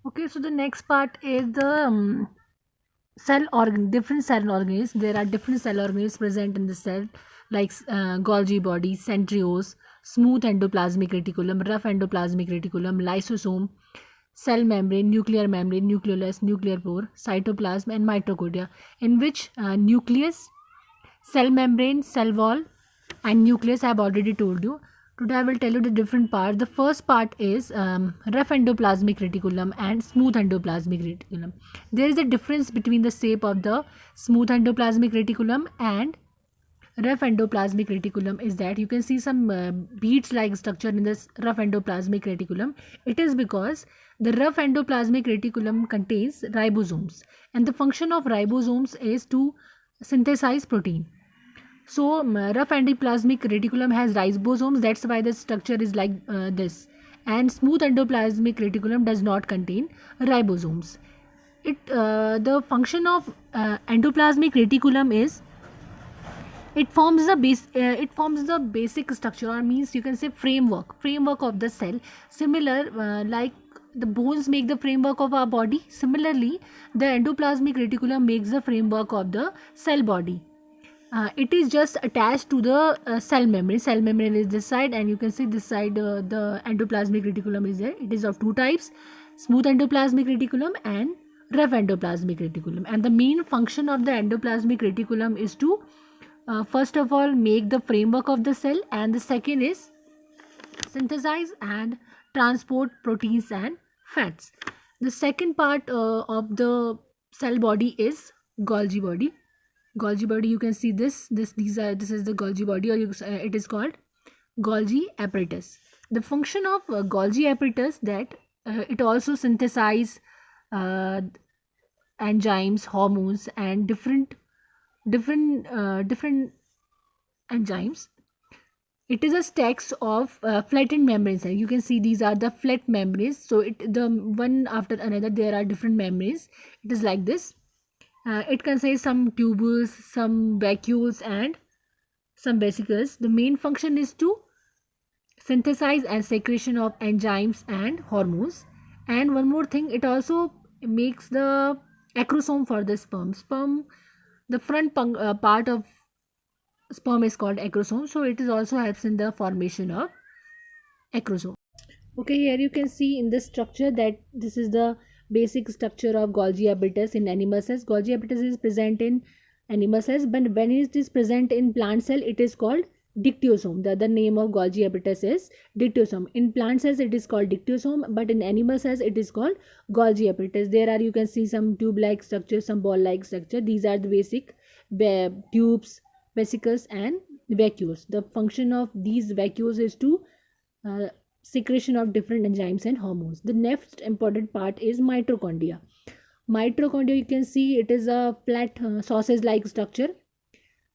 Okay, so the next part is the cell organ, different cell organs. There are different cell organs present in the cell, like Golgi body, centriole, smooth endoplasmic reticulum, rough endoplasmic reticulum, lysosome, cell membrane, nucleolus, nuclear pore, cytoplasm, and mitochondria, in which nucleus, cell membrane, cell wall, and nucleus I have already told you. Today I will tell you the different parts. The first part is rough endoplasmic reticulum and smooth endoplasmic reticulum. There is a difference between the shape of the smooth endoplasmic reticulum and rough endoplasmic reticulum is that you can see some beads like structure in this rough endoplasmic reticulum. It is because the rough endoplasmic reticulum contains ribosomes, and the function of ribosomes is to synthesize protein. So rough endoplasmic reticulum has ribosomes. That's why the structure is like this. And smooth endoplasmic reticulum does not contain ribosomes. The function of endoplasmic reticulum is it forms the basic structure, or means you can say framework of the cell. Similar, like the bones make the framework of our body. Similarly, the endoplasmic reticulum makes the framework of the cell body. It is just attached to the cell membrane. Cell membrane is this side, and you can see this side the endoplasmic reticulum is there. It is of two types: smooth endoplasmic reticulum and rough endoplasmic reticulum. And the main function of the endoplasmic reticulum is to first of all make the framework of the cell, and the second is synthesize and transport proteins and fats. The second part of the cell body is Golgi body. Golgi body, you can see this is the Golgi body, or it is called Golgi apparatus. The function of Golgi apparatus that it also synthesize uh, enzymes, hormones, and different enzymes. It is a stacks of flattened membranes. You can see these are the flat membranes. So the one after another there are different membranes. It is like this. It contains some tubules, some vacuoles, and some vesicles. The main function is to synthesize and secretion of enzymes and hormones. And one more thing, it also makes the acrosome for the sperm. The front part of sperm is called acrosome, so it is also helps in the formation of acrosome. Okay, here you can see in this structure that this is the basic structure of Golgi apparatus in animal cells. Golgi apparatus is present in animal cells, but when it is present in plant cell, it is called dictyosome. The other name of Golgi apparatus is dictyosome. In plant cells, it is called dictyosome, but in animal cells, it is called Golgi apparatus. There are, you can see some tube-like structure, some ball-like structure. These are the basic tubes, vesicles, and vacuoles. The function of these vacuoles is to uh, secretion of different enzymes and hormones. The next important part is mitochondria. Mitochondria, you can see it is a flat sausage like structure.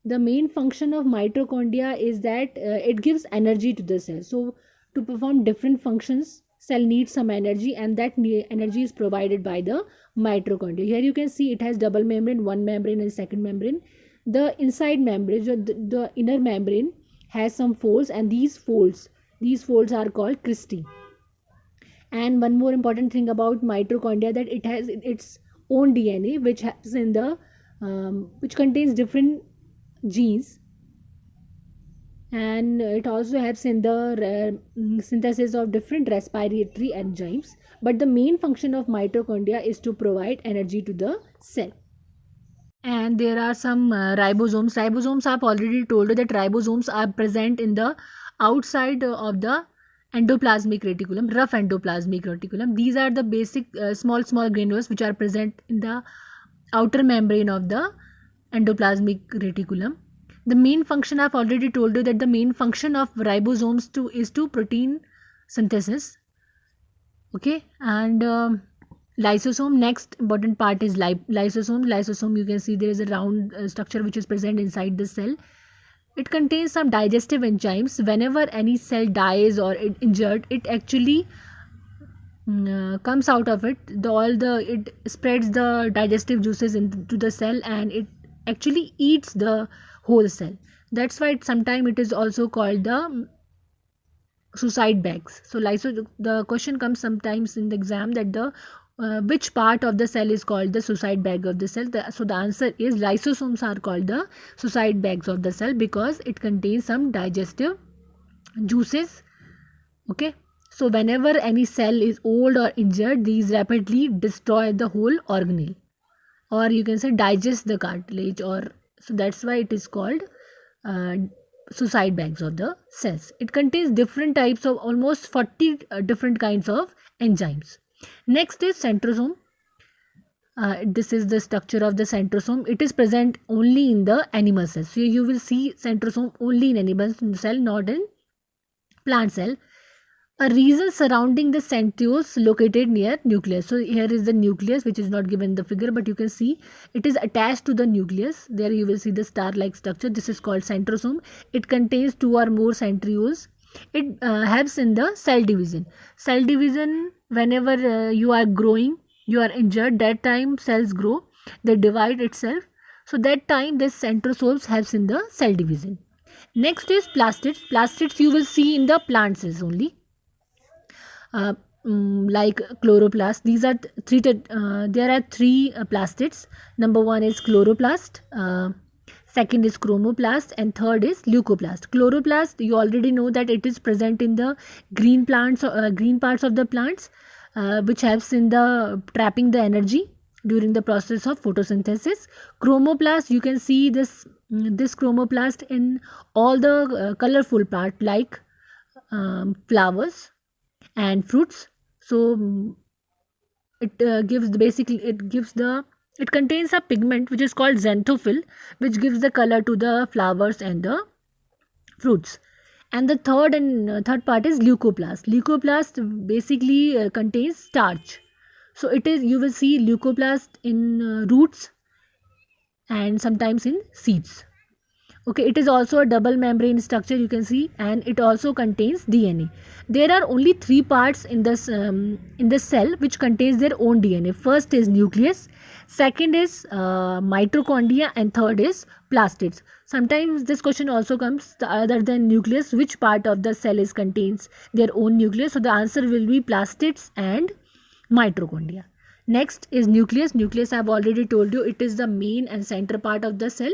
The main function of mitochondria is that it gives energy to the cell. So to perform different functions, cell needs some energy, and that energy is provided by the mitochondria. Here you can see it has double membrane, one membrane and second membrane. The inside membrane, the inner membrane, has some folds, and these folds are called cristae. And one more important thing about mitochondria, that it has its own DNA, which has in the which contains different genes, and it also helps in the synthesis of different respiratory enzymes. But the main function of mitochondria is to provide energy to the cell. And there are some ribosomes. I've already told you that ribosomes are present in the outside of the endoplasmic reticulum, rough endoplasmic reticulum. These are the basic small granules which are present in the outer membrane of the endoplasmic reticulum. The main function, I've already told you that the main function of ribosomes is to protein synthesis. Okay, and lysosome, next important part is lysosome. You can see there is a round structure which is present inside the cell. It contains some digestive enzymes. Whenever any cell dies or it injured, it actually comes out of it. It spreads the digestive juices into the cell, and it actually eats the whole cell. That's why sometimes it is also called the suicide bags. So the question comes sometimes in the exam that the which part of the cell is called the suicide bag of the cell? So the answer is lysosomes are called the suicide bags of the cell because it contains some digestive juices. Okay, so whenever any cell is old or injured, these rapidly destroy the whole organelle, or you can say digest the cartilage, or so that's why it is called uh, suicide bags of the cells. It contains different types of almost 40 different kinds of enzymes. Next is centrosome. This is the structure of the centrosome. It is present only in the animal cells. So you will see centrosome only in animal cell, not in plant cell. A region surrounding the centriole located near nucleus. So here is the nucleus, which is not given in the figure, but you can see it is attached to the nucleus. There you will see the star-like structure. This is called centrosome. It contains 2 or more centrioles. It helps in the cell division. Cell division, whenever you are growing, you are injured, that time cells grow, they divide itself. So that time this centrosomes helps in the cell division. Next is plastids. Plastids you will see in the plant cells only. Like chloroplast. These are there are 3 plastids. Number 1 is chloroplast, second is chromoplast, and third is leucoplast. Chloroplast, you already know that it is present in the green plants, green parts of the plants, which helps in the trapping the energy during the process of photosynthesis. Chromoplast, you can see this chromoplast in all the colorful part like flowers and fruits. So it it contains a pigment which is called xanthophyll, which gives the color to the flowers and the fruits. And the third part is leucoplast. Leucoplast basically contains starch. So you will see leucoplast in roots and sometimes in seeds. Okay, it is also a double membrane structure, you can see, and it also contains DNA. There are only 3 parts in the cell which contains their own DNA. First is nucleus, second is mitochondria, and third is plastids. Sometimes this question also comes, other than nucleus, which part of the cell contains their own nucleus? So the answer will be plastids and mitochondria. Next is nucleus. Nucleus I have already told you, it is the main and center part of the cell,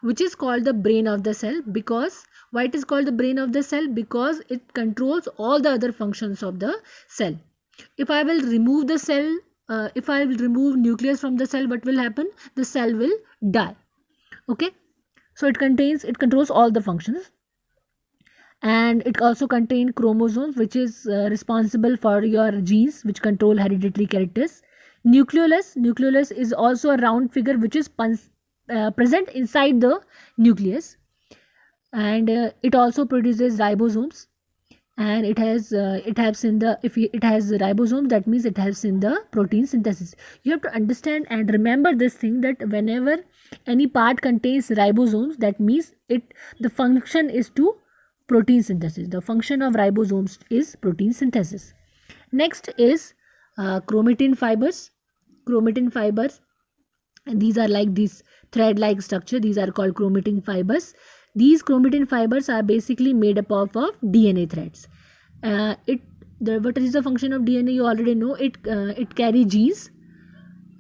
which is called the brain of the cell. Because why it is called the brain of the cell? Because it controls all the other functions of the cell. If I will remove the cell, if I will remove nucleus from the cell, what will happen? The cell will die. Okay, so it controls all the functions. And it also contains chromosomes, which is responsible for your genes, which control hereditary characters. Nucleolus is also a round figure which is present inside the nucleus, and it also produces ribosomes, and it helps in the, if it has ribosomes, that means it helps in the protein synthesis. You have to understand and remember this thing, that whenever any part contains ribosomes, that means the function is to protein synthesis. The function of ribosomes is protein synthesis. Next is chromatin fibers. And these are like this thread-like structure. These are called chromatin fibers. These chromatin fibers are basically made up of DNA threads. What is the function of DNA? You already know. It carries genes,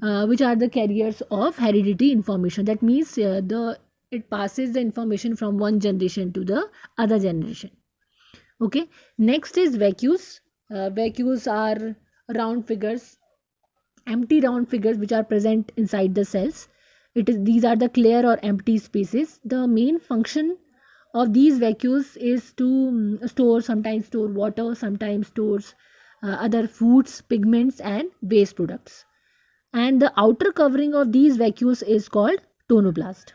which are the carriers of hereditary information. That means it passes the information from one generation to the other generation. Okay. Next is vacuoles. Vacuoles are round figures, empty round figures which are present inside the cells. These are the clear or empty spaces. The main function of these vacuoles is to sometimes store water, sometimes stores other foods, pigments, and waste products. And the outer covering of these vacuoles is called tonoplast.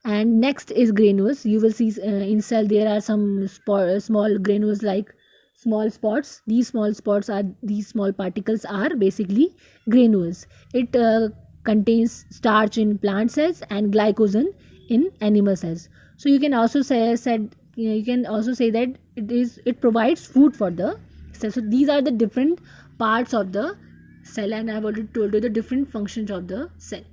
And next is granules. You will see in cell there are some small granules like small spots. These small particles are basically granules. It contains starch in plant cells and glycogen in animal cells. So you can also say that it provides food for the cell. So these are the different parts of the cell, and I have already told you the different functions of the cell.